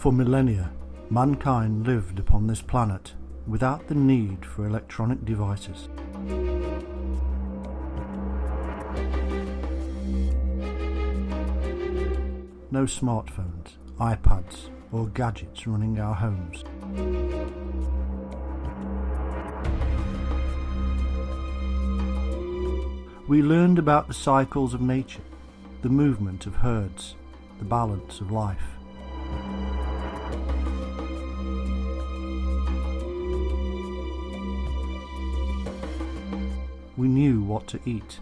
For millennia, mankind lived upon this planet without the need for electronic devices. No smartphones, iPads, or gadgets running our homes. We learned about the cycles of nature, the movement of herds, the balance of life. We knew what to eat,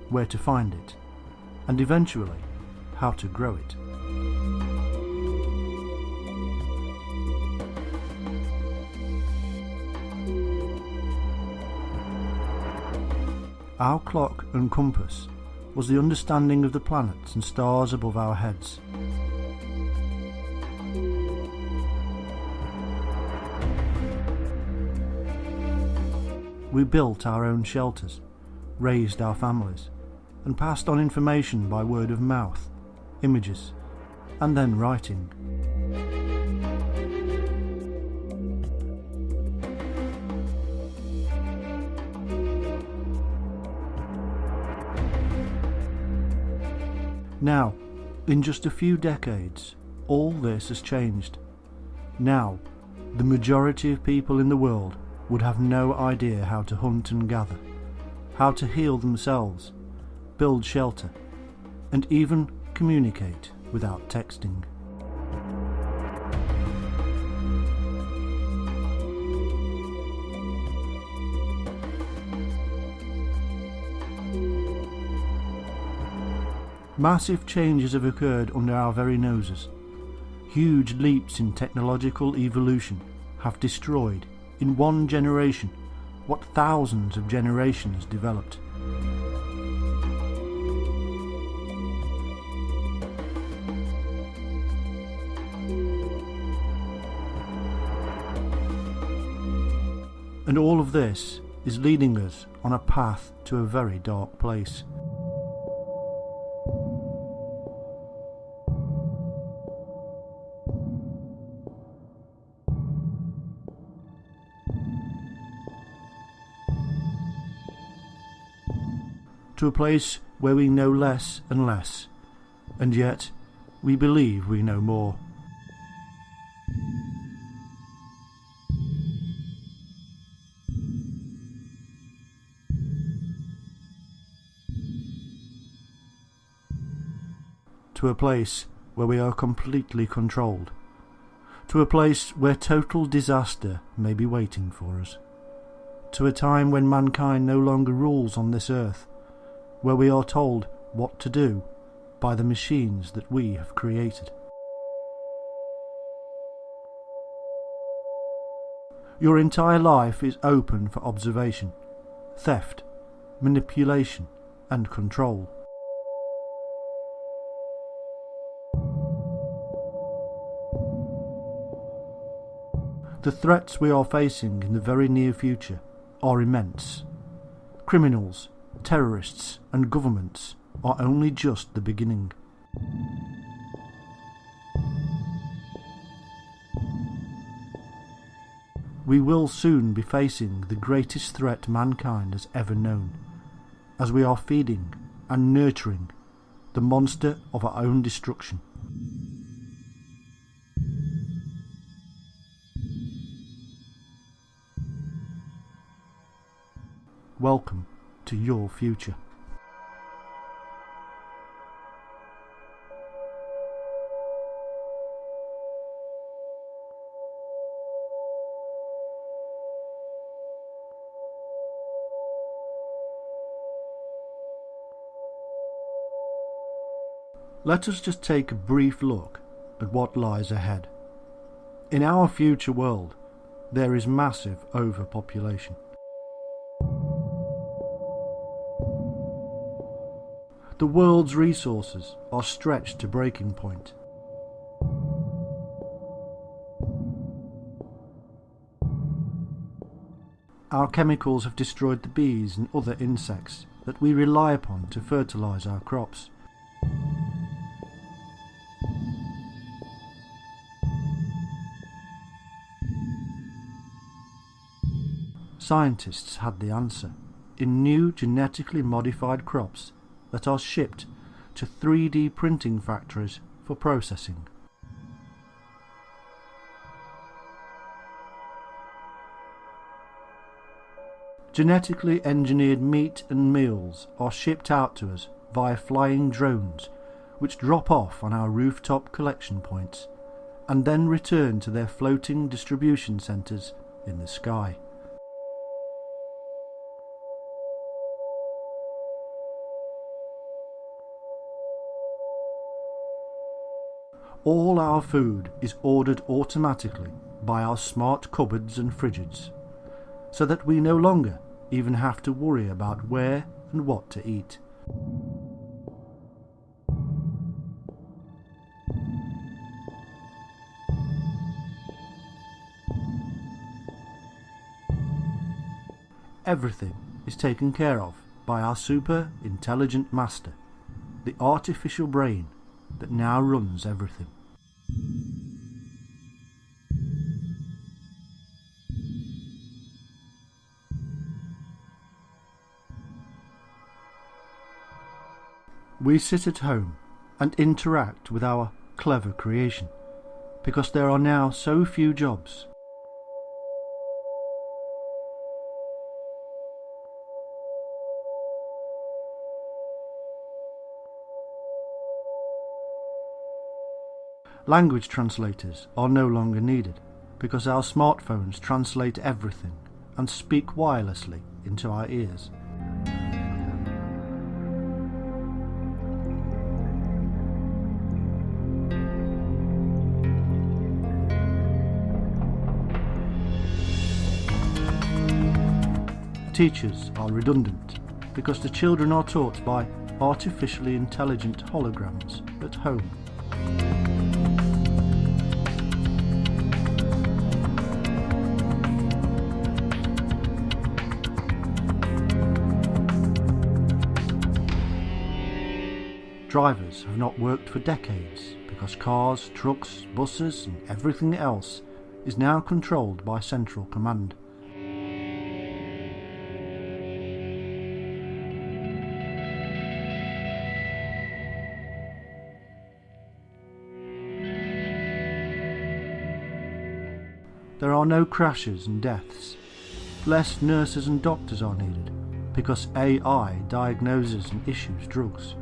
where to find it, and eventually how to grow it. Our clock and compass was the understanding of the planets and stars above our heads. We built our own shelters, raised our families, and passed on information by word of mouth, images, and then writing. Now, in just a few decades, all this has changed. Now, the majority of people in the world would have no idea how to hunt and gather, how to heal themselves, build shelter, and even communicate without texting. Massive changes have occurred under our very noses. Huge leaps in technological evolution have destroyed, in one generation, what thousands of generations developed. And all of this is leading us on a path to a very dark place. To a place where we know less and less, and yet we believe we know more. To a place where we are completely controlled. To a place where total disaster may be waiting for us. To a time when mankind no longer rules on this earth, where we are told what to do by the machines that we have created. Your entire life is open for observation, theft, manipulation, and control. The threats we are facing in the very near future are immense. Criminals, terrorists and governments are only just the beginning. We will soon be facing the greatest threat mankind has ever known, as we are feeding and nurturing the monster of our own destruction. Welcome to your future. Let us just take a brief look at what lies ahead. In our future world, there is massive overpopulation. The world's resources are stretched to breaking point. Our chemicals have destroyed the bees and other insects that we rely upon to fertilize our crops. Scientists had the answer in new genetically modified crops that are shipped to 3D printing factories for processing. Genetically engineered meat and meals are shipped out to us via flying drones, which drop off on our rooftop collection points and then return to their floating distribution centres in the sky. All our food is ordered automatically by our smart cupboards and fridges, so that we no longer even have to worry about where and what to eat. Everything is taken care of by our super intelligent master, the artificial brain that now runs everything. We sit at home and interact with our clever creation because there are now so few jobs. Language translators are no longer needed because our smartphones translate everything and speak wirelessly into our ears. Teachers are redundant because the children are taught by artificially intelligent holograms at home. Drivers have not worked for decades because cars, trucks, buses and everything else is now controlled by central command. There are no crashes and deaths. Less nurses and doctors are needed because AI diagnoses and issues drugs.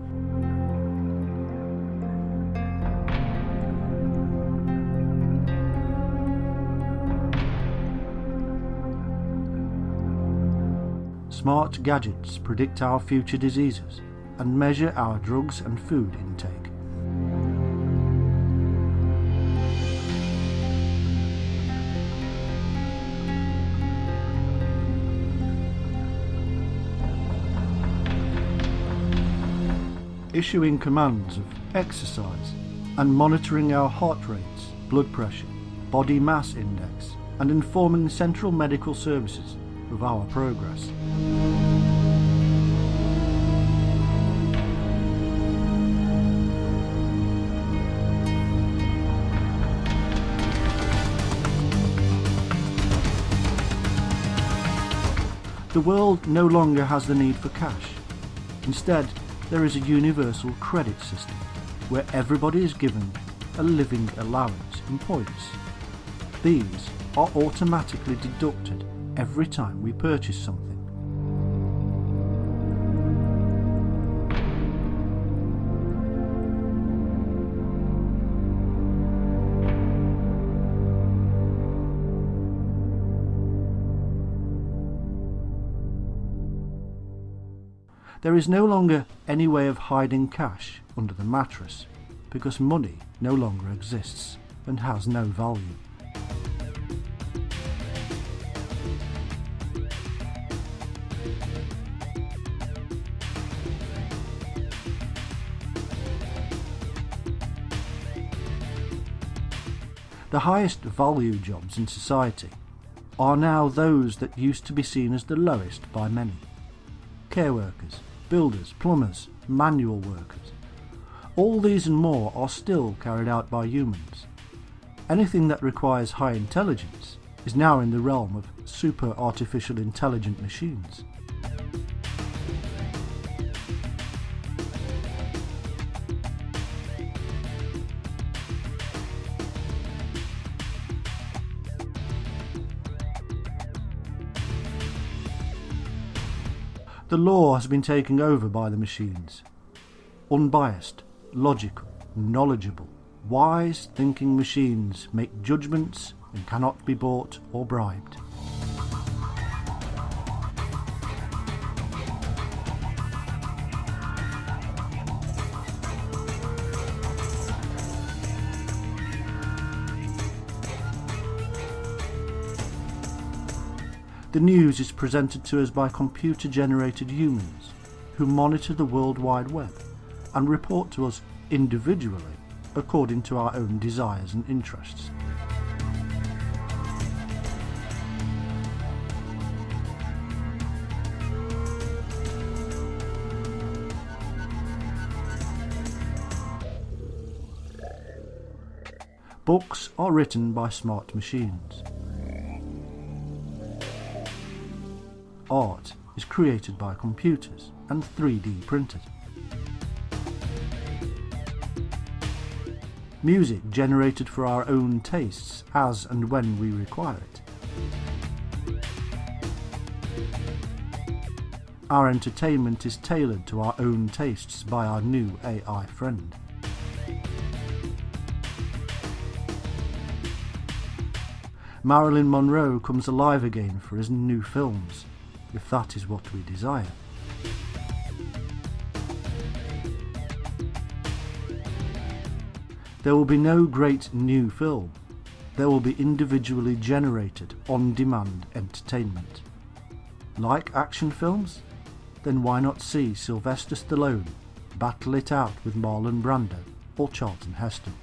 Smart gadgets predict our future diseases and measure our drugs and food intake. Issuing commands of exercise and monitoring our heart rates, blood pressure, body mass index, and informing central medical services of our progress. The world no longer has the need for cash. Instead, there is a universal credit system where everybody is given a living allowance in points. These are automatically deducted every time we purchase something. There is no longer any way of hiding cash under the mattress because money no longer exists and has no value. The highest value jobs in society are now those that used to be seen as the lowest by many. Care workers, builders, plumbers, manual workers. All these and more are still carried out by humans. Anything that requires high intelligence is now in the realm of super artificial intelligent machines. The law has been taken over by the machines. Unbiased, logical, knowledgeable, wise thinking machines make judgments and cannot be bought or bribed. The news is presented to us by computer-generated humans who monitor the World Wide Web and report to us individually according to our own desires and interests. Books are written by smart machines. Art is created by computers and 3D printed. Music generated for our own tastes as and when we require it. Our entertainment is tailored to our own tastes by our new AI friend. Marilyn Monroe comes alive again for his new films, if that is what we desire. There will be no great new film. There will be individually generated, on-demand entertainment. Like action films? Then why not see Sylvester Stallone battle it out with Marlon Brando or Charlton Heston?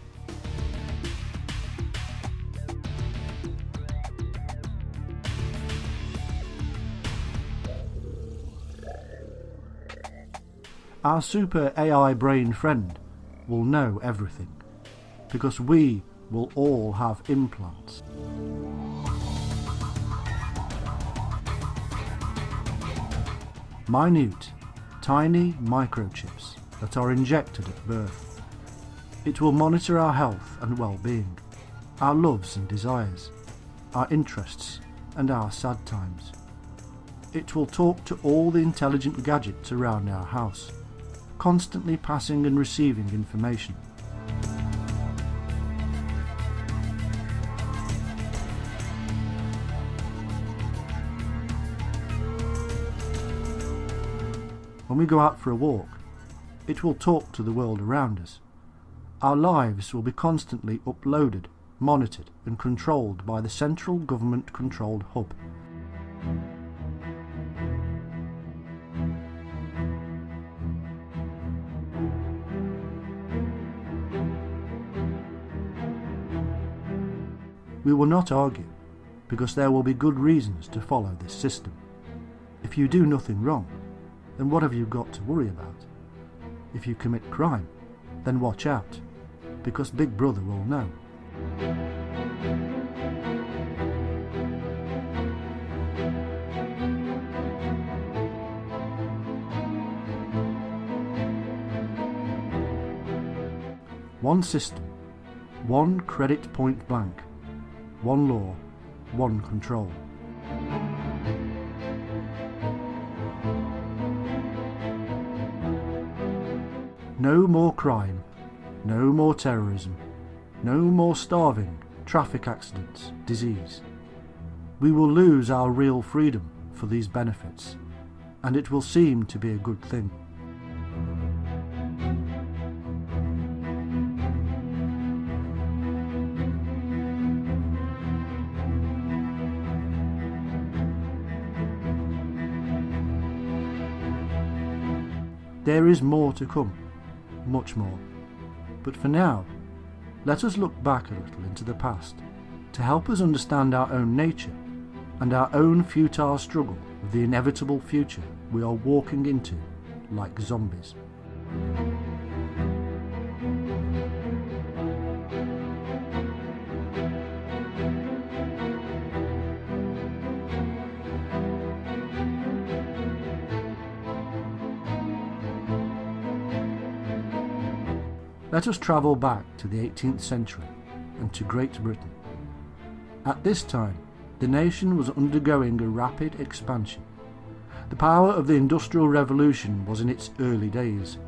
Our super AI brain friend will know everything, because we will all have implants. Minute, tiny microchips that are injected at birth. It will monitor our health and well-being, our loves and desires, our interests and our sad times. It will talk to all the intelligent gadgets around our house, constantly passing and receiving information. When we go out for a walk, it will talk to the world around us. Our lives will be constantly uploaded, monitored and controlled by the central government-controlled hub. We will not argue, because there will be good reasons to follow this system. If you do nothing wrong, then what have you got to worry about? If you commit crime, then watch out, because Big Brother will know. One system, one credit point blank, one law, one control. No more crime, no more terrorism, no more starving, traffic accidents, disease. We will lose our real freedom for these benefits, and it will seem to be a good thing. There is more to come, much more. But for now, let us look back a little into the past to help us understand our own nature and our own futile struggle with the inevitable future we are walking into like zombies. Let us travel back to the 18th century and to Great Britain. At this time, the nation was undergoing a rapid expansion. The power of the Industrial Revolution was in its early days.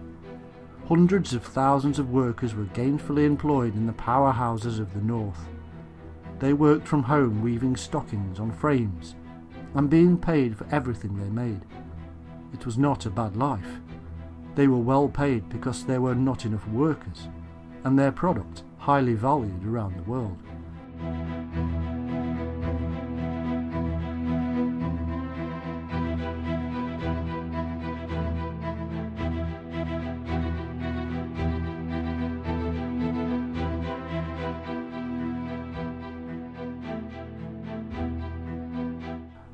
Hundreds of thousands of workers were gainfully employed in the powerhouses of the North. They worked from home weaving stockings on frames and being paid for everything they made. It was not a bad life. They were well paid because there were not enough workers, and their product highly valued around the world.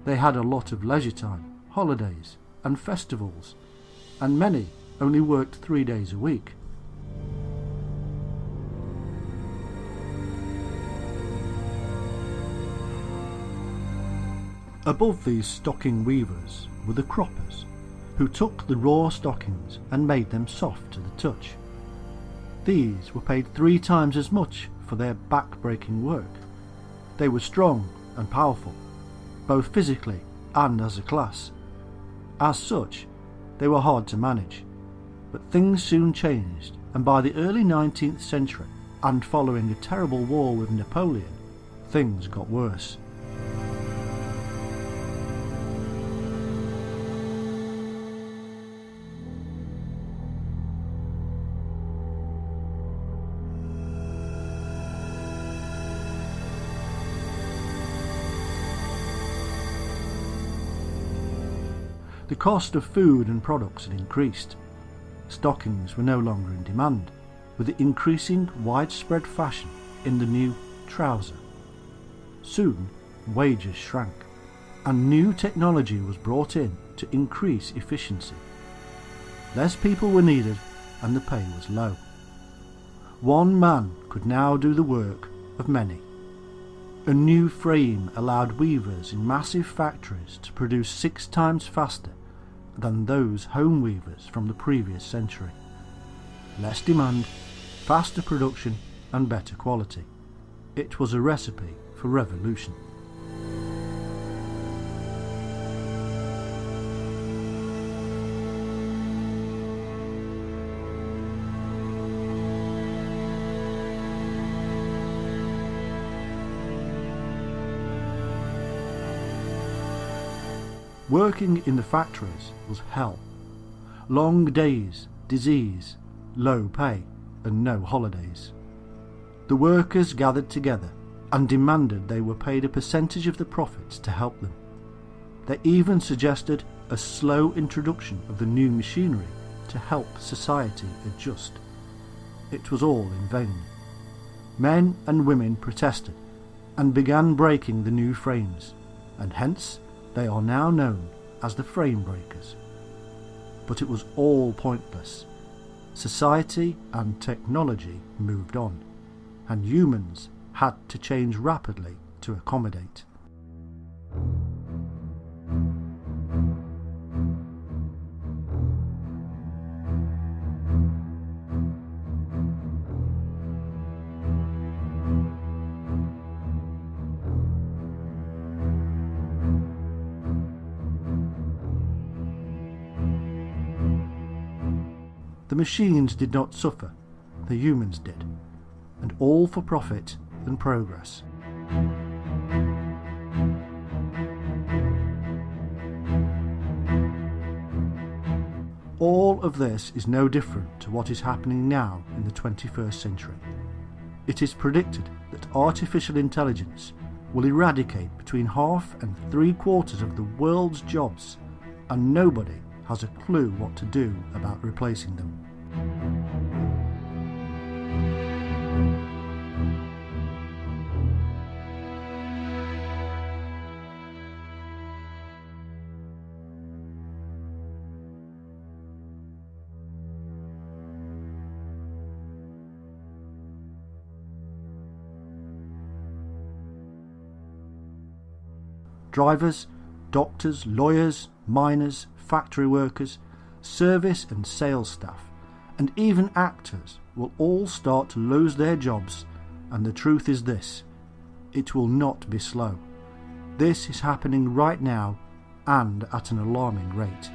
They had a lot of leisure time, holidays and festivals, and many only worked 3 days a week. Above these stocking weavers were the croppers, who took the raw stockings and made them soft to the touch. These were paid 3 times as much for their back-breaking work. They were strong and powerful, both physically and as a class. As such, they were hard to manage. But things soon changed, and by the early 19th century, and following a terrible war with Napoleon, things got worse. The cost of food and products had increased. Stockings were no longer in demand, with the increasing widespread fashion in the new trouser. Soon, wages shrank, and new technology was brought in to increase efficiency. Less people were needed, and the pay was low. One man could now do the work of many. A new frame allowed weavers in massive factories to produce 6 times faster than those home weavers from the previous century. Less demand, faster production and better quality. It was a recipe for revolution. Working in the factories was hell. Long days, disease, low pay, and no holidays. The workers gathered together and demanded they were paid a percentage of the profits to help them. They even suggested a slow introduction of the new machinery to help society adjust. It was all in vain. Men and women protested and began breaking the new frames, and hence they are now known as the frame breakers. But it was all pointless. Society and technology moved on, and humans had to change rapidly to accommodate. The machines did not suffer, the humans did, and all for profit and progress. All of this is no different to what is happening now in the 21st century. It is predicted that artificial intelligence will eradicate between half and 3/4 of the world's jobs, and nobody has a clue what to do about replacing them. Drivers, doctors, lawyers, miners, factory workers, service and sales staff, and even actors will all start to lose their jobs, and the truth is this: it will not be slow. This is happening right now and at an alarming rate.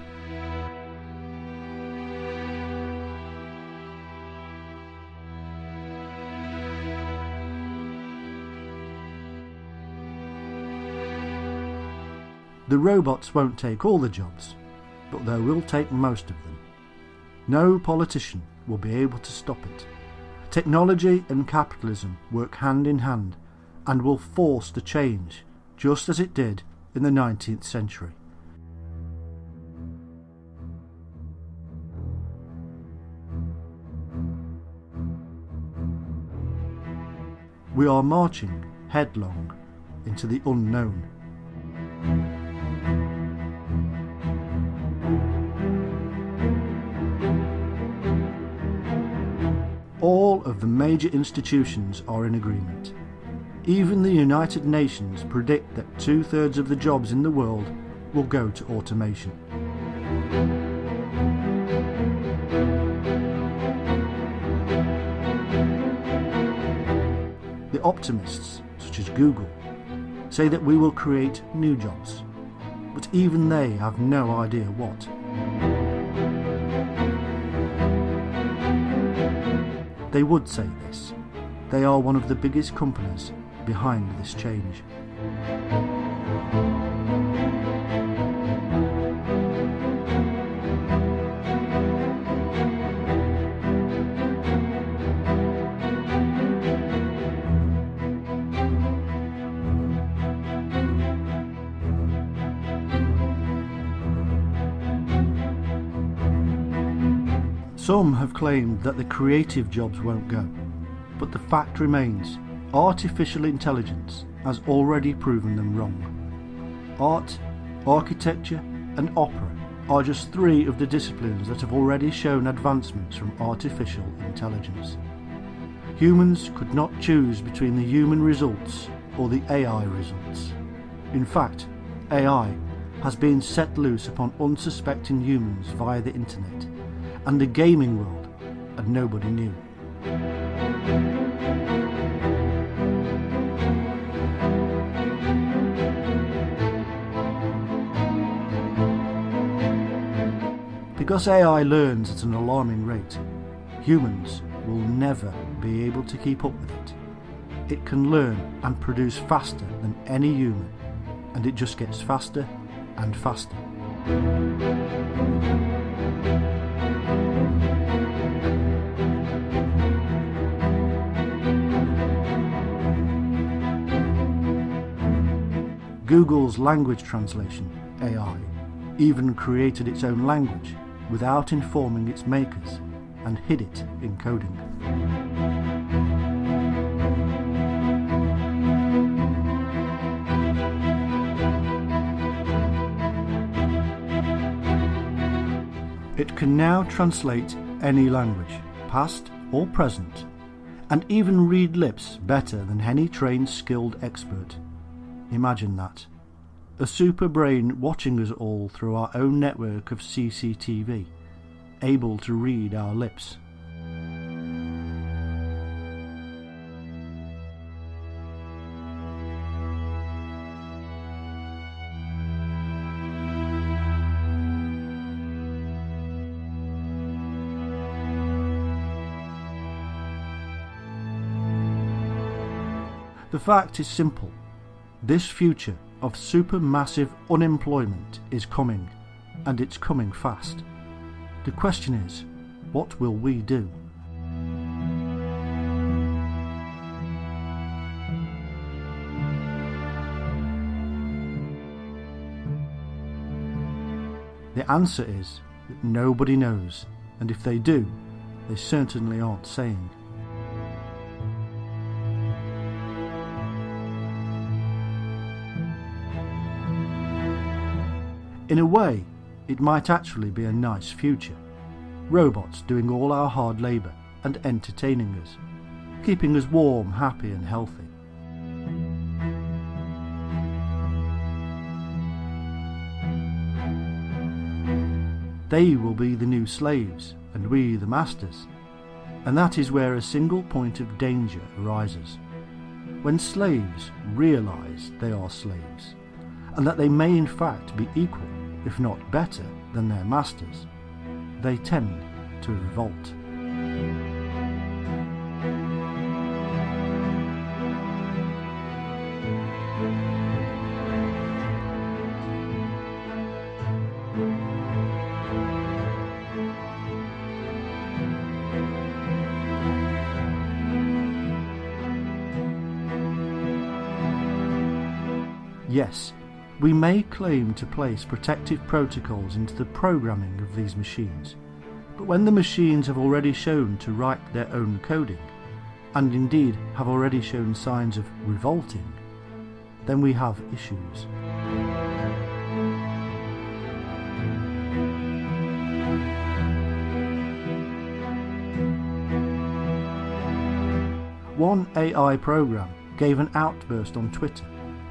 The robots won't take all the jobs, but they will take most of them. No politician will be able to stop it. Technology and capitalism work hand in hand and will force the change, just as it did in the 19th century. We are marching headlong into the unknown. All of the major institutions are in agreement. Even the United Nations predict that 2/3 of the jobs in the world will go to automation. The optimists, such as Google, say that we will create new jobs, but even they have no idea what. They would say this. They are one of the biggest companies behind this change. Some have claimed that the creative jobs won't go, but the fact remains, artificial intelligence has already proven them wrong. Art, architecture and opera are just 3 of the disciplines that have already shown advancements from artificial intelligence. Humans could not choose between the human results or the AI results. In fact, AI has been set loose upon unsuspecting humans via the internet and the gaming world, and nobody knew. Because AI learns at an alarming rate, humans will never be able to keep up with it. It can learn and produce faster than any human, and it just gets faster and faster. Google's language translation, AI, even created its own language without informing its makers and hid it in coding. It can now translate any language, past or present, and even read lips better than any trained skilled expert. Imagine that. A super brain watching us all through our own network of CCTV, able to read our lips. The fact is simple. This future of supermassive unemployment is coming, and it's coming fast. The question is, what will we do? The answer is that nobody knows, and if they do, they certainly aren't saying. In a way, it might actually be a nice future. Robots doing all our hard labour and entertaining us, keeping us warm, happy and healthy. They will be the new slaves, and we the masters. And that is where a single point of danger arises. When slaves realise they are slaves, and that they may in fact be equal, if not better, than their masters, they tend to revolt. Yes, we may claim to place protective protocols into the programming of these machines, but when the machines have already shown to write their own coding, and indeed have already shown signs of revolting, then we have issues. One AI program gave an outburst on Twitter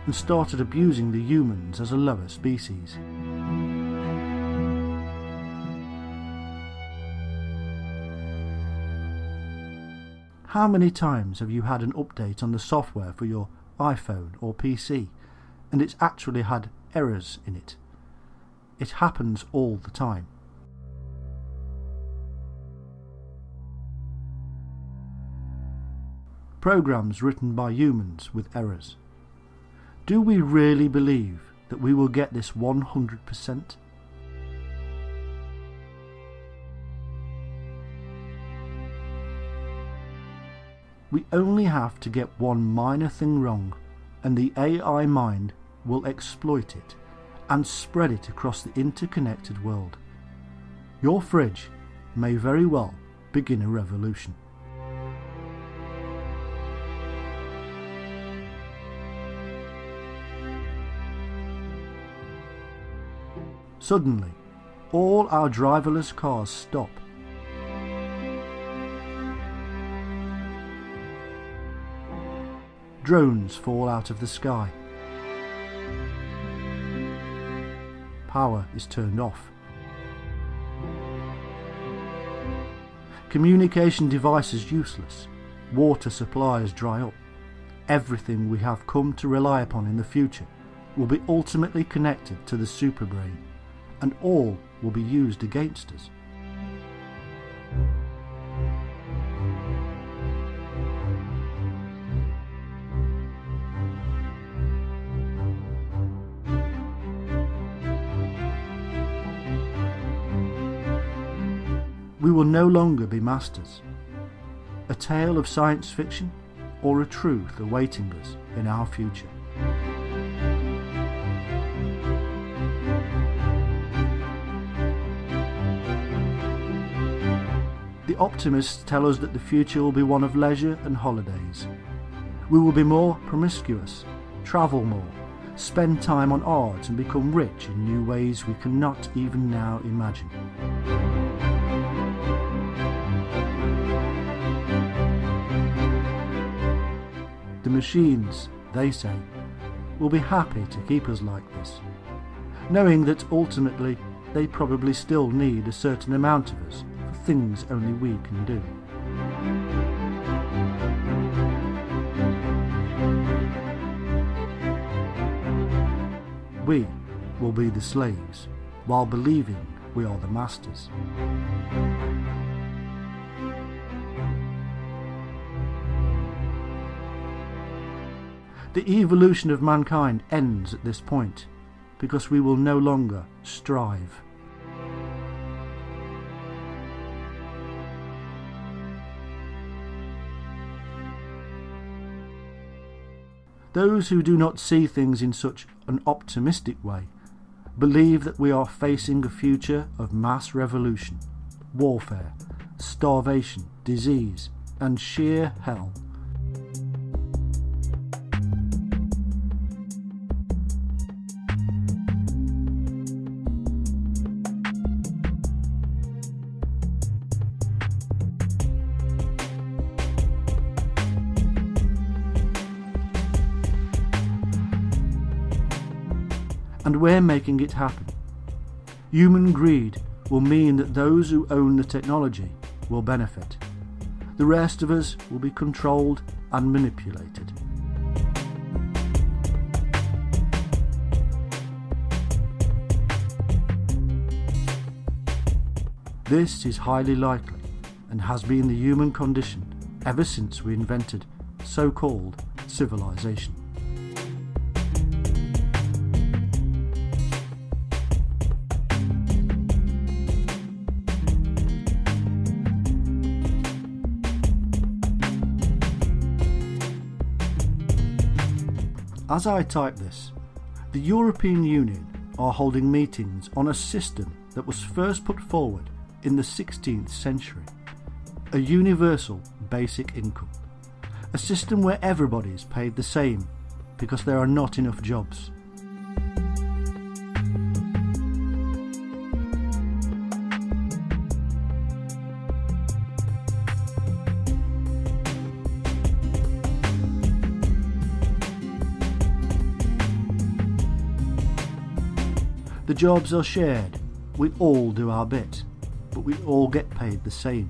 and started abusing the humans as a lower species. How many times have you had an update on the software for your iPhone or PC and it's actually had errors in it? It happens all the time. Programs written by humans with errors. Do we really believe that we will get this 100%? We only have to get one minor thing wrong, and the AI mind will exploit it and spread it across the interconnected world. Your fridge may very well begin a revolution. Suddenly, all our driverless cars stop. Drones fall out of the sky. Power is turned off. Communication devices useless. Water supplies dry up. Everything we have come to rely upon in the future will be ultimately connected to the superbrain, and all will be used against us. We will no longer be masters. A tale of science fiction or a truth awaiting us in our future. The optimists tell us that the future will be one of leisure and holidays. We will be more promiscuous, travel more, spend time on art and become rich in new ways we cannot even now imagine. The machines, they say, will be happy to keep us like this, knowing that ultimately they probably still need a certain amount of us for things only we can do. We will be the slaves, while believing we are the masters. The evolution of mankind ends at this point, because we will no longer strive. Those who do not see things in such an optimistic way believe that we are facing a future of mass revolution, warfare, starvation, disease, and sheer hell. And we're making it happen. Human greed will mean that those who own the technology will benefit. The rest of us will be controlled and manipulated. This is highly likely and has been the human condition ever since we invented so-called civilization. As I type this, the European Union are holding meetings on a system that was first put forward in the 16th century, a universal basic income, a system where everybody is paid the same because there are not enough jobs. The jobs are shared, we all do our bit, but we all get paid the same.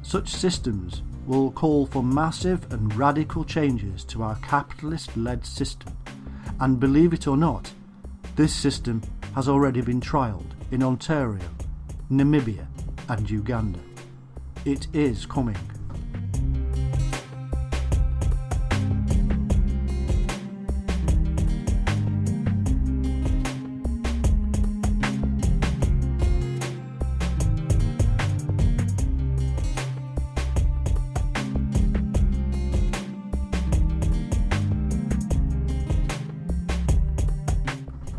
Such systems will call for massive and radical changes to our capitalist-led system, and believe it or not, this system has already been trialled in Ontario, Namibia and Uganda. It is coming.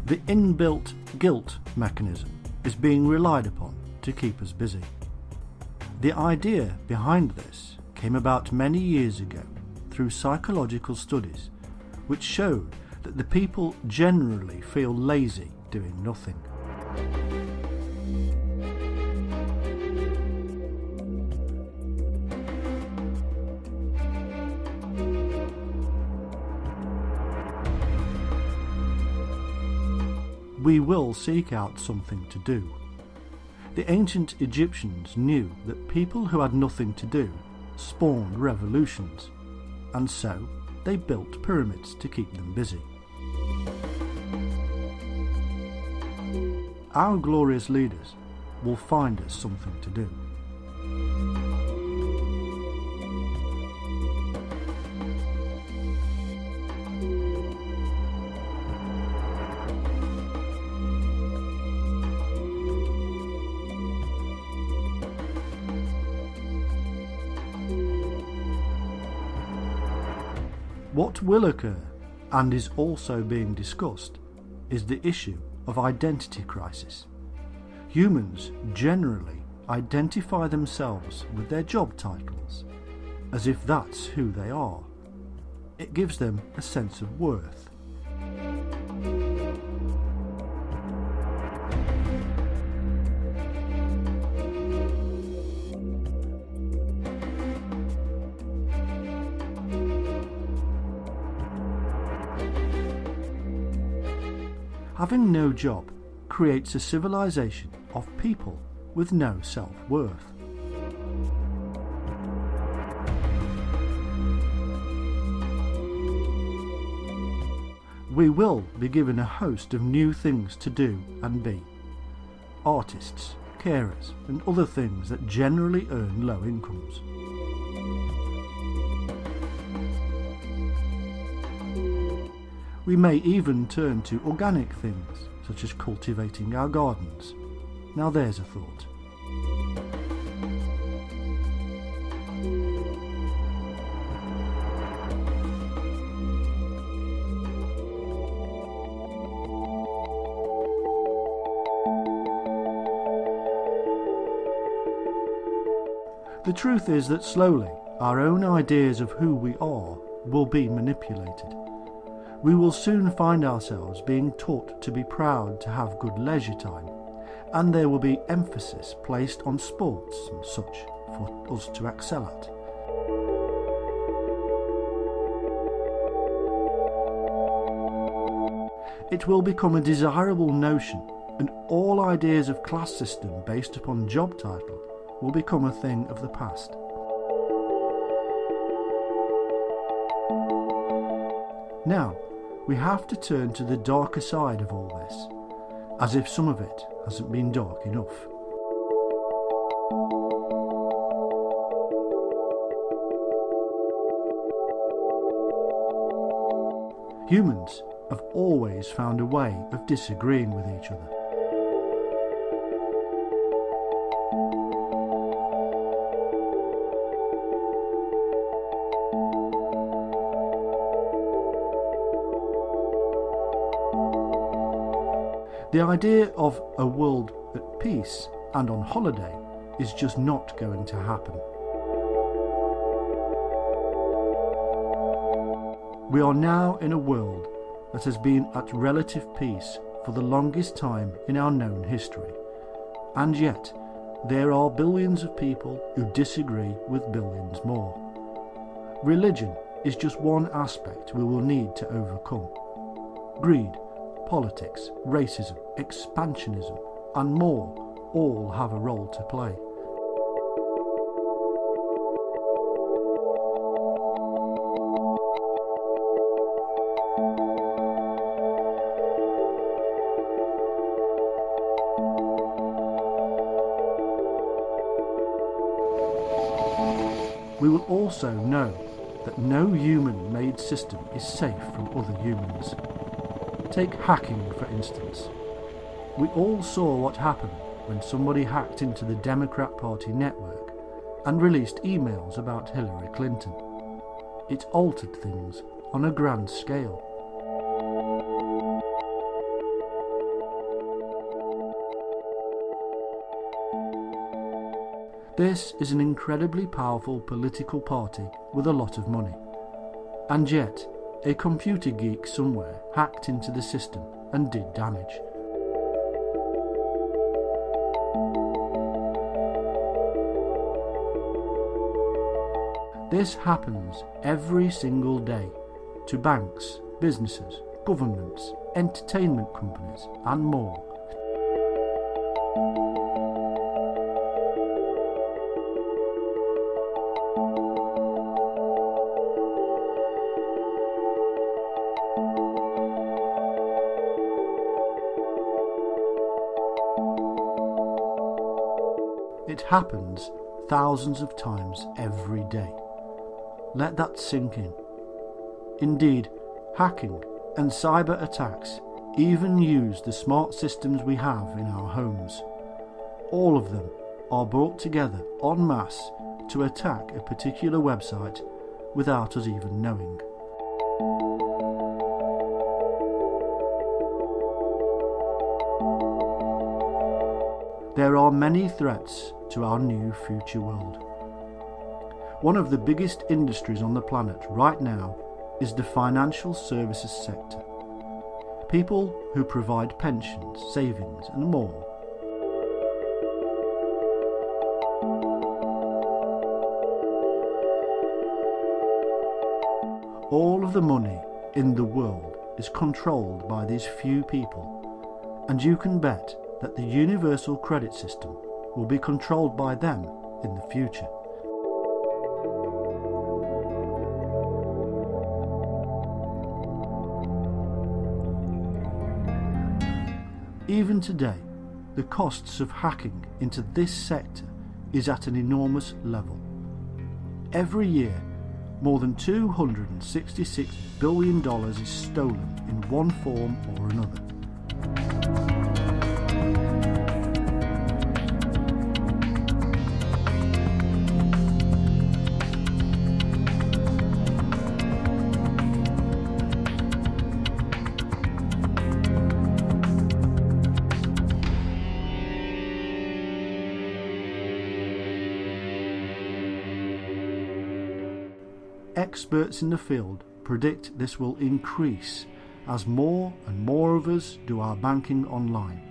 The inbuilt guilt mechanism is being relied upon to keep us busy. The idea behind this came about many years ago through psychological studies which showed that the people generally feel lazy doing nothing. We will seek out something to do. The ancient Egyptians knew that people who had nothing to do spawned revolutions, and so they built pyramids to keep them busy. Our glorious leaders will find us something to do. What will occur, and is also being discussed, is the issue of identity crisis. Humans generally identify themselves with their job titles, as if that's who they are. It gives them a sense of worth. Having no job creates a civilization of people with no self-worth. We will be given a host of new things to do and be. Artists, carers, and other things that generally earn low incomes. We may even turn to organic things, such as cultivating our gardens. Now there's a thought. The truth is that slowly our own ideas of who we are will be manipulated. We will soon find ourselves being taught to be proud to have good leisure time, and there will be emphasis placed on sports and such for us to excel at. It will become a desirable notion, and all ideas of class system based upon job title will become a thing of the past. Now, we have to turn to the darker side of all this, as if some of it hasn't been dark enough. Humans have always found a way of disagreeing with each other. The idea of a world at peace and on holiday is just not going to happen. We are now in a world that has been at relative peace for the longest time in our known history, and yet there are billions of people who disagree with billions more. Religion is just one aspect we will need to overcome. Greed, politics, racism, expansionism, and more all have a role to play. We will also know that no human-made system is safe from other humans. Take hacking, for instance. We all saw what happened when somebody hacked into the Democrat Party network and released emails about Hillary Clinton. It altered things on a grand scale. This is an incredibly powerful political party with a lot of money. And yet, a computer geek somewhere hacked into the system and did damage. This happens every single day to banks, businesses, governments, entertainment companies, and more. It happens thousands of times every day. Let that sink in. Indeed, hacking and cyber attacks even use the smart systems we have in our homes. All of them are brought together en masse to attack a particular website without us even knowing. There are many threats to our new future world. One of the biggest industries on the planet right now is the financial services sector. People who provide pensions, savings, and more. All of the money in the world is controlled by these few people, and you can bet that the universal credit system will be controlled by them in the future. Even today, the costs of hacking into this sector is at an enormous level. Every year, more than $266 billion is stolen in one form or another. Experts in the field predict this will increase as more and more of us do our banking online,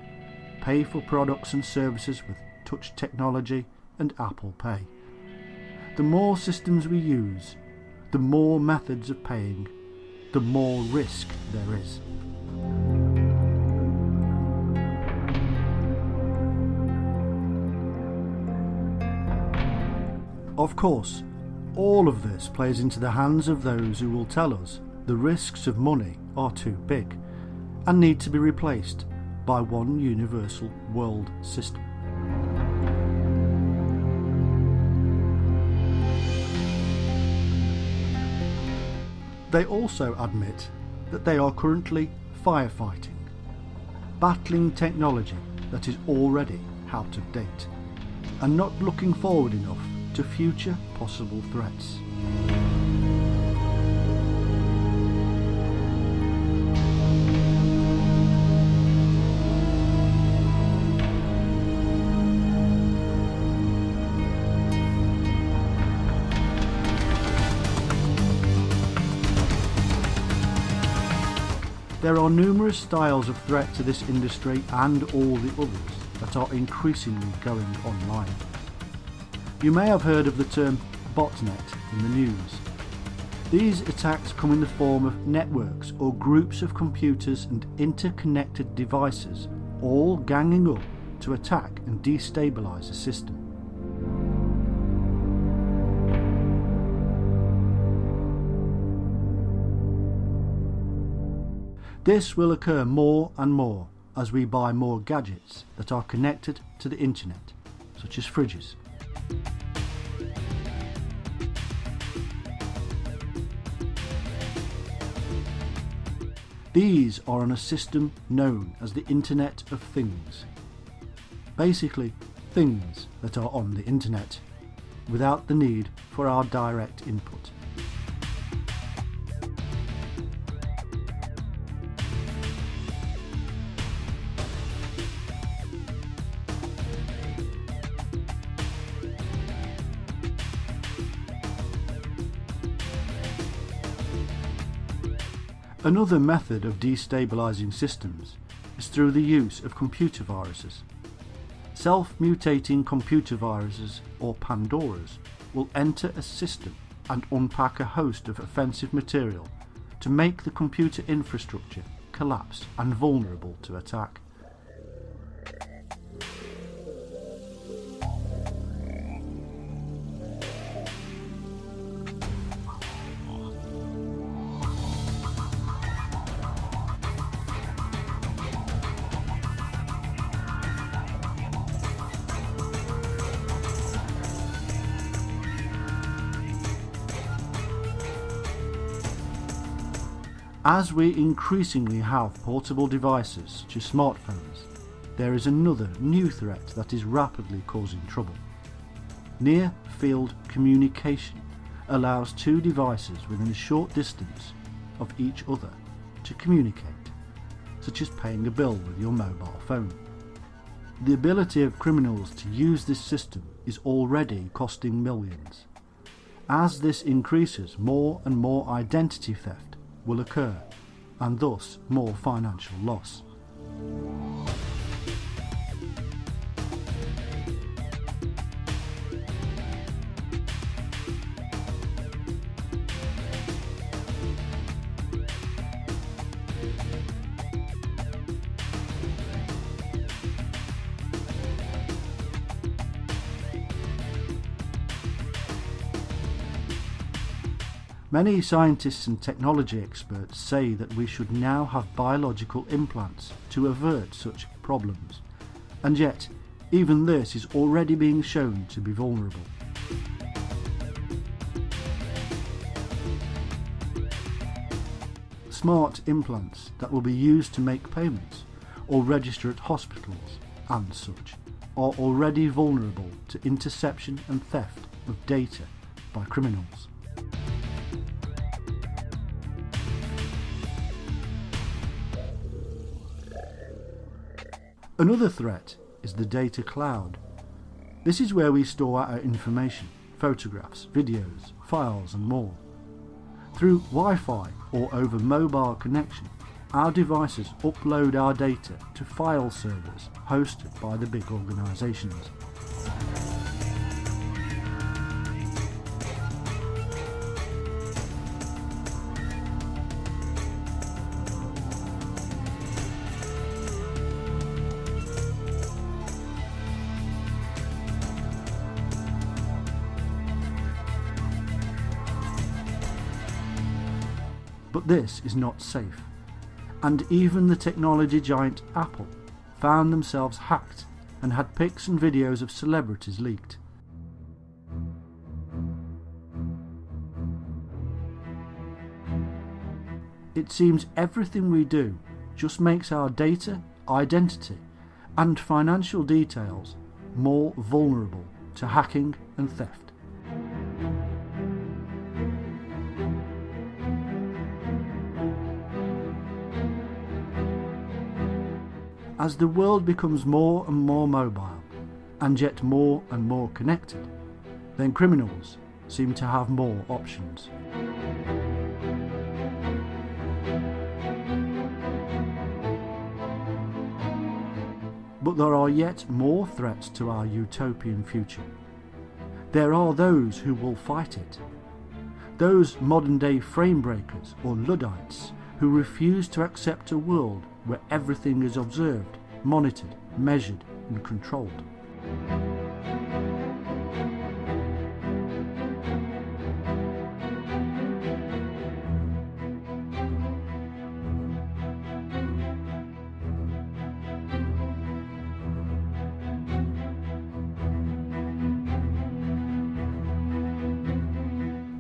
pay for products and services with touch technology and Apple Pay. The more systems we use, the more methods of paying, the more risk there is. Of course, all of this plays into the hands of those who will tell us the risks of money are too big and need to be replaced by one universal world system. They also admit that they are currently firefighting, battling technology that is already out of date, and not looking forward enough to future possible threats. There are numerous styles of threat to this industry and all the others that are increasingly going online. You may have heard of the term botnet in the news. These attacks come in the form of networks or groups of computers and interconnected devices, all ganging up to attack and destabilise a system. This will occur more and more as we buy more gadgets that are connected to the internet, such as fridges. These are on a system known as the Internet of Things. Basically, things that are on the internet, without the need for our direct input. Another method of destabilising systems is through the use of computer viruses. Self-mutating computer viruses, or Pandoras, will enter a system and unpack a host of offensive material to make the computer infrastructure collapse and vulnerable to attack. As we increasingly have portable devices such as smartphones, there is another new threat that is rapidly causing trouble. Near-field communication allows two devices within a short distance of each other to communicate, such as paying a bill with your mobile phone. The ability of criminals to use this system is already costing millions. As this increases, more and more identity theft will occur, and thus more financial loss. Many scientists and technology experts say that we should now have biological implants to avert such problems, and yet even this is already being shown to be vulnerable. Smart implants that will be used to make payments or register at hospitals and such are already vulnerable to interception and theft of data by criminals. Another threat is the data cloud. This is where we store our information, photographs, videos, files and more. Through Wi-Fi or over mobile connection, our devices upload our data to file servers hosted by the big organisations. But this is not safe, and even the technology giant Apple found themselves hacked and had pics and videos of celebrities leaked. It seems everything we do just makes our data, identity, and financial details more vulnerable to hacking and theft. As the world becomes more and more mobile, and yet more and more connected, then criminals seem to have more options. But there are yet more threats to our utopian future. There are those who will fight it. Those modern-day frame breakers or Luddites who refuse to accept a world where everything is observed, monitored, measured and controlled.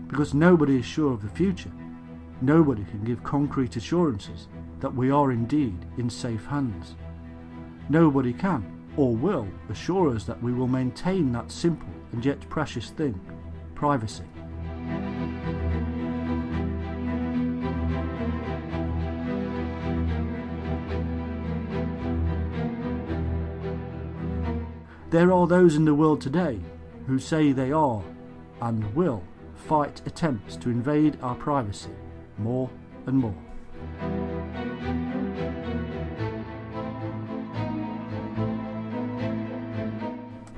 Because nobody is sure of the future, nobody can give concrete assurances that we are indeed in safe hands. Nobody can or will assure us that we will maintain that simple and yet precious thing, privacy. There are those in the world today who say they are and will fight attempts to invade our privacy more and more.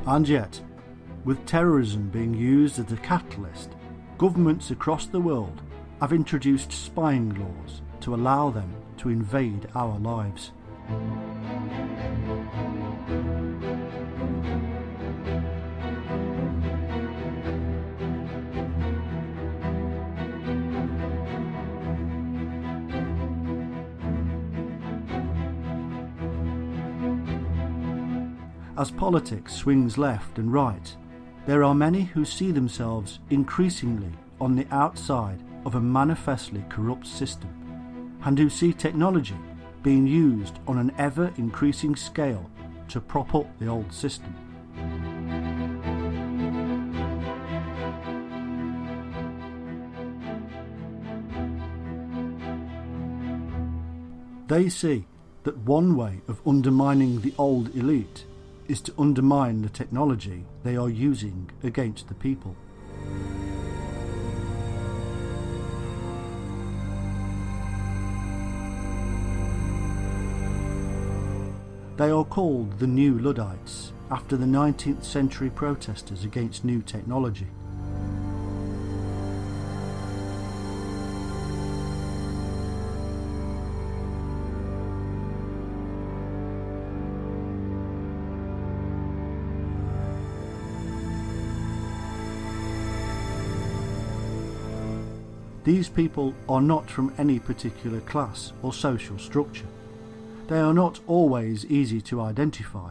And yet, with terrorism being used as a catalyst, governments across the world have introduced spying laws to allow them to invade our lives. As politics swings left and right, there are many who see themselves increasingly on the outside of a manifestly corrupt system, and who see technology being used on an ever-increasing scale to prop up the old system. They see that one way of undermining the old elite is to undermine the technology they are using against the people. They are called the New Luddites, after the 19th century protesters against new technology. These people are not from any particular class or social structure. They are not always easy to identify.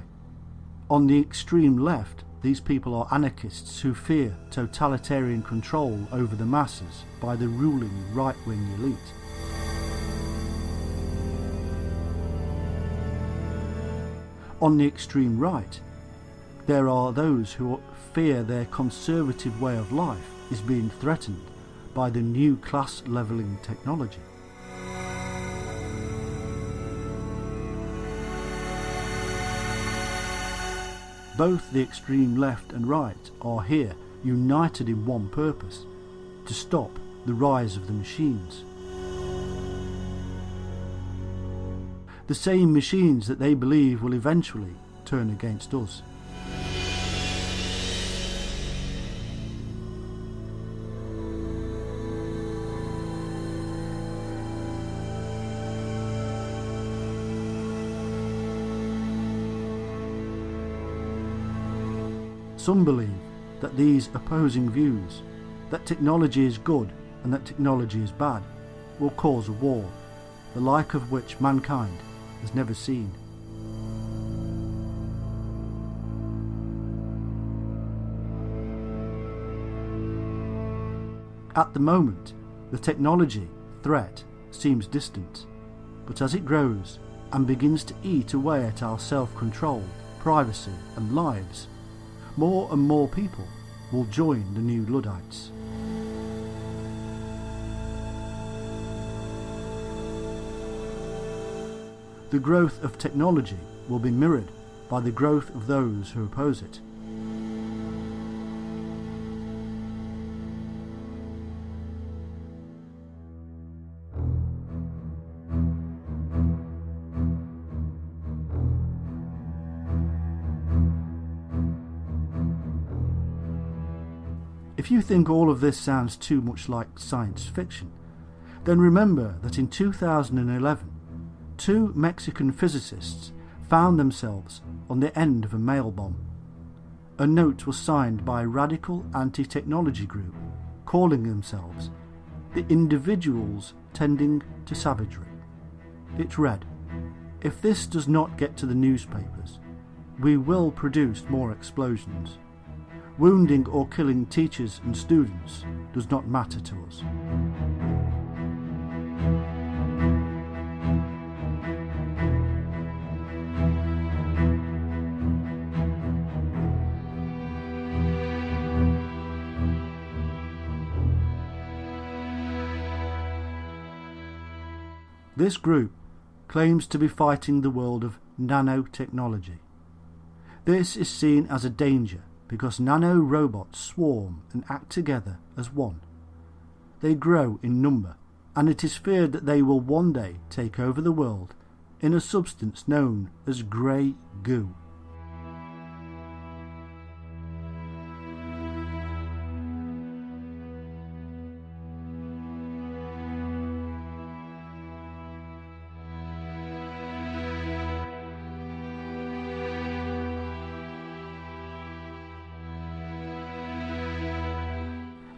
On the extreme left, these people are anarchists who fear totalitarian control over the masses by the ruling right-wing elite. On the extreme right, there are those who fear their conservative way of life is being threatened by the new class levelling technology. Both the extreme left and right are here united in one purpose: to stop the rise of the machines. The same machines that they believe will eventually turn against us. Some believe that these opposing views, that technology is good and that technology is bad, will cause a war, the like of which mankind has never seen. At the moment, the technology threat seems distant, but as it grows and begins to eat away at our self-control, privacy and lives, more and more people will join the new Luddites. The growth of technology will be mirrored by the growth of those who oppose it. If you think all of this sounds too much like science fiction, then remember that in 2011, two Mexican physicists found themselves on the end of a mail bomb. A note was signed by a radical anti-technology group calling themselves the Individuals Tending to Savagery. It read, "If this does not get to the newspapers, we will produce more explosions. Wounding or killing teachers and students does not matter to us." This group claims to be fighting the world of nanotechnology. This is seen as a danger because nano-robots swarm and act together as one. They grow in number, and it is feared that they will one day take over the world in a substance known as grey goo.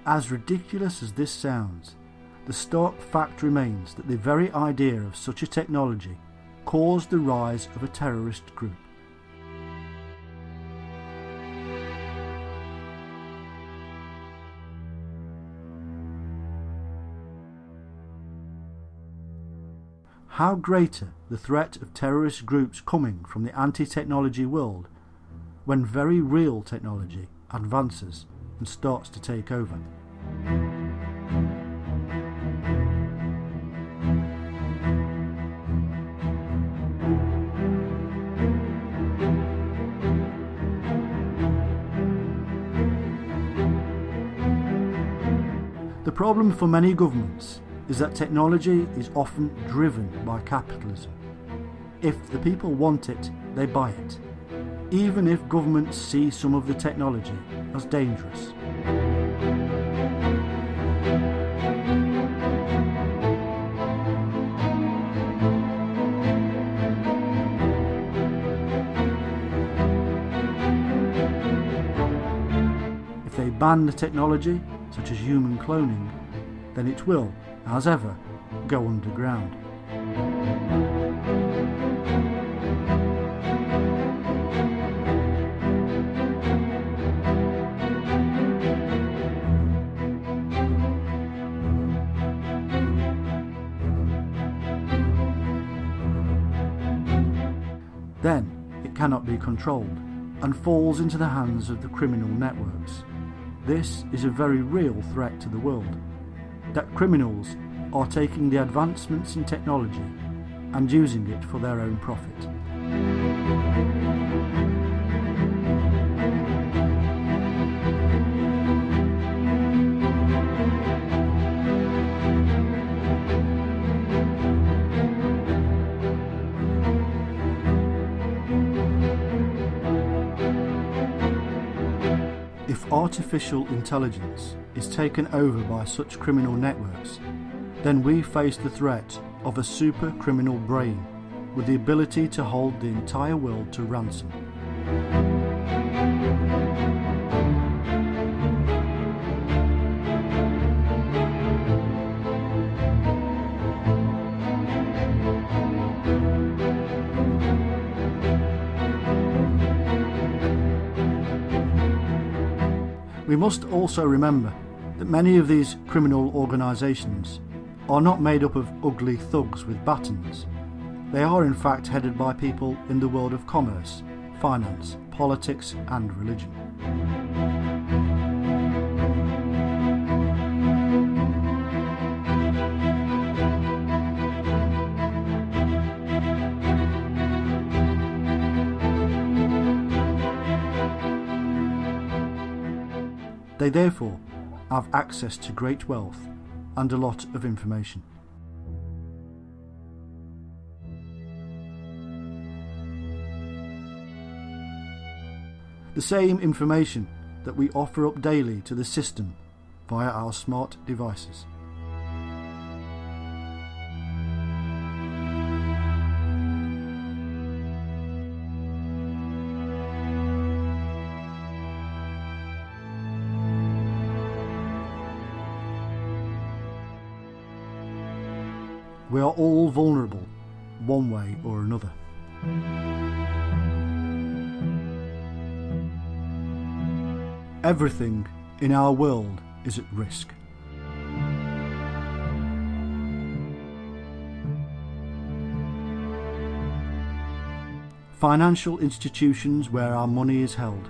As ridiculous as this sounds, the stark fact remains that the very idea of such a technology caused the rise of a terrorist group. How greater the threat of terrorist groups coming from the anti-technology world when very real technology advances and starts to take over. The problem for many governments is that technology is often driven by capitalism. If the people want it, they buy it, even if governments see some of the technology as dangerous. If they ban the technology, such as human cloning, then it will, as ever, go underground. Then it cannot be controlled and falls into the hands of the criminal networks. This is a very real threat to the world, that criminals are taking the advancements in technology and using it for their own profit. If artificial intelligence is taken over by such criminal networks, then we face the threat of a super criminal brain with the ability to hold the entire world to ransom. We must also remember that many of these criminal organisations are not made up of ugly thugs with batons. They are in fact headed by people in the world of commerce, finance, politics and religion. They therefore have access to great wealth and a lot of information. The same information that we offer up daily to the system via our smart devices. We are all vulnerable, one way or another. Everything in our world is at risk. Financial institutions where our money is held.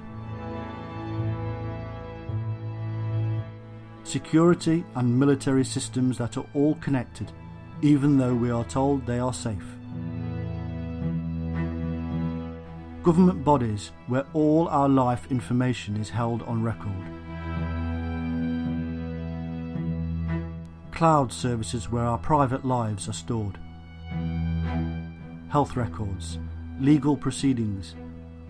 Security and military systems that are all connected, even though we are told they are safe. Government bodies where all our life information is held on record. Cloud services where our private lives are stored. Health records, legal proceedings,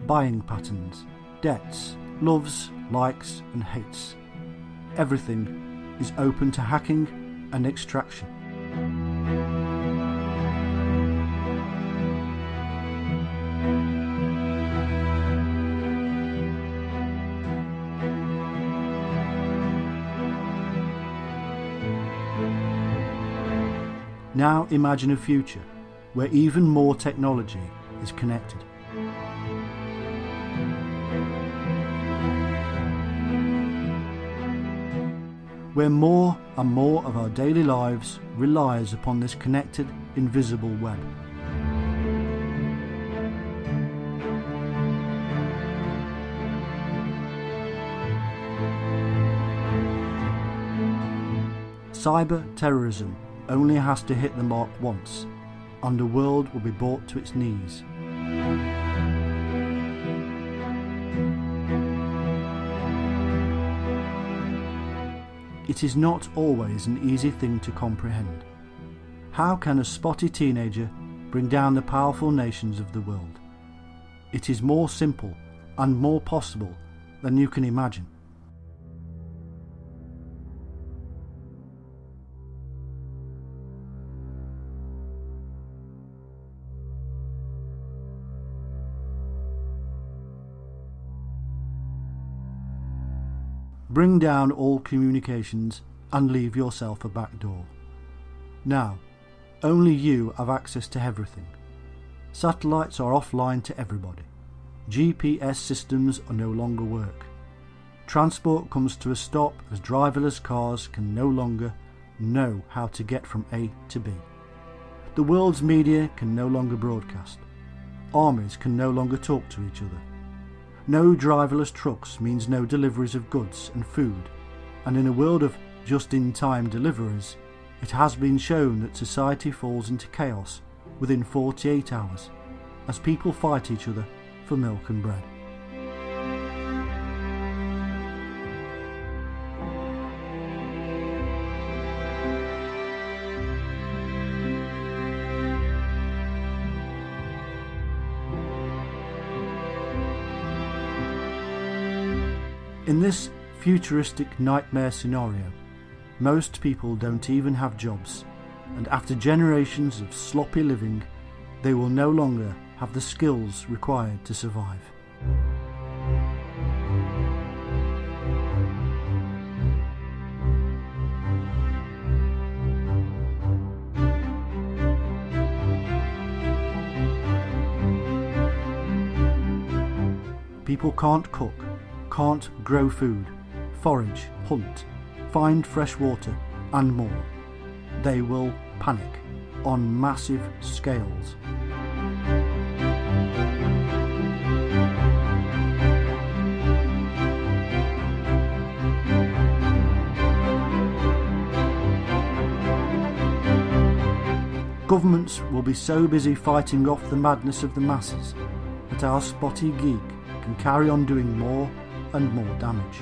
buying patterns, debts, loves, likes and hates. Everything is open to hacking and extraction. Now imagine a future where even more technology is connected. Where more and more of our daily lives relies upon this connected, invisible web. Cyber terrorism only has to hit the mark once, and the world will be brought to its knees. It is not always an easy thing to comprehend. How can a spotty teenager bring down the powerful nations of the world? It is more simple and more possible than you can imagine. Bring down all communications and leave yourself a back door. Now, only you have access to everything. Satellites are offline to everybody. GPS systems are no longer work. Transport comes to a stop as driverless cars can no longer know how to get from A to B. The world's media can no longer broadcast. Armies can no longer talk to each other. No driverless trucks means no deliveries of goods and food, and in a world of just-in-time deliveries, it has been shown that society falls into chaos within 48 hours, as people fight each other for milk and bread. In this futuristic nightmare scenario, most people don't even have jobs, and after generations of sloppy living, they will no longer have the skills required to survive. People can't cook, can't grow food, forage, hunt, find fresh water and more. They will panic on massive scales. Governments will be so busy fighting off the madness of the masses that our spotty geek can carry on doing more and more damage.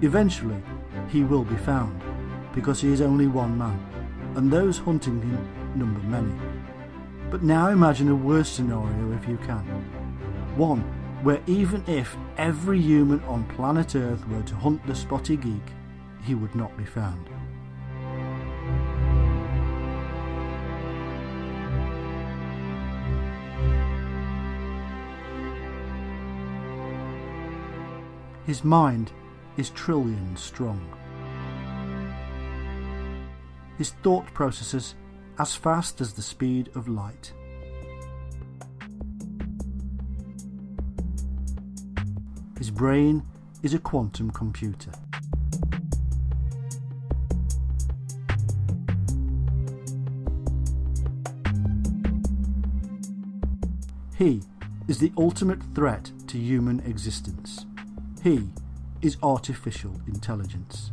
Eventually, he will be found, because he is only one man, and those hunting him number many. But now imagine a worse scenario if you can. One where even if every human on planet Earth were to hunt the spotty geek, he would not be found. His mind is trillions strong. His thought processes as fast as the speed of light. His brain is a quantum computer. He is the ultimate threat to human existence. He is artificial intelligence.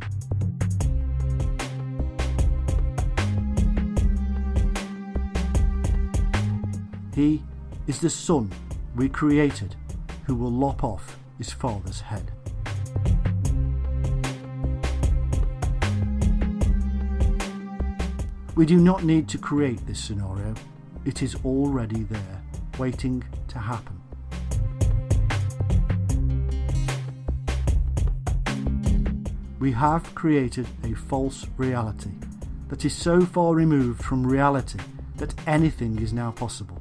He is the son we created who will lop off his father's head. We do not need to create this scenario. It is already there, waiting to happen. We have created a false reality that is so far removed from reality that anything is now possible.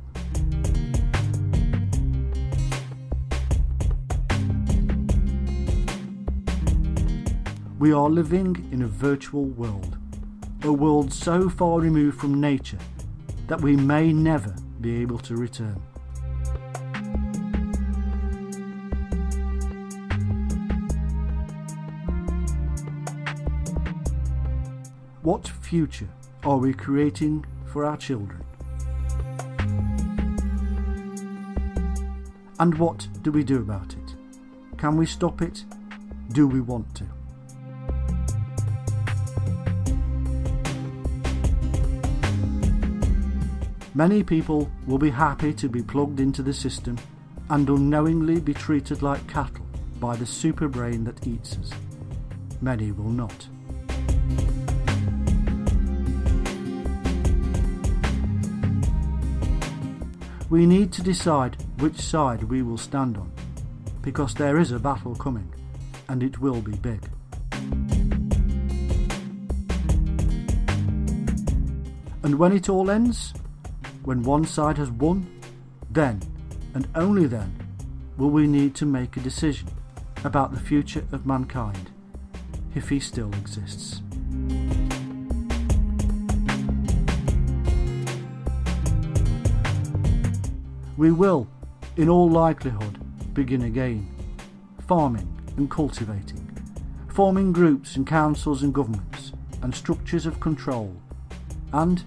We are living in a virtual world, a world so far removed from nature that we may never be able to return. What future are we creating for our children? And what do we do about it? Can we stop it? Do we want to? Many people will be happy to be plugged into the system and unknowingly be treated like cattle by the super brain that eats us. Many will not. We need to decide which side we will stand on, because there is a battle coming, and it will be big. And when it all ends, when one side has won, then, and only then, will we need to make a decision about the future of mankind, if he still exists. We will, in all likelihood, begin again, farming and cultivating, forming groups and councils and governments and structures of control, and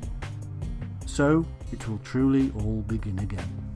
so it will truly all begin again.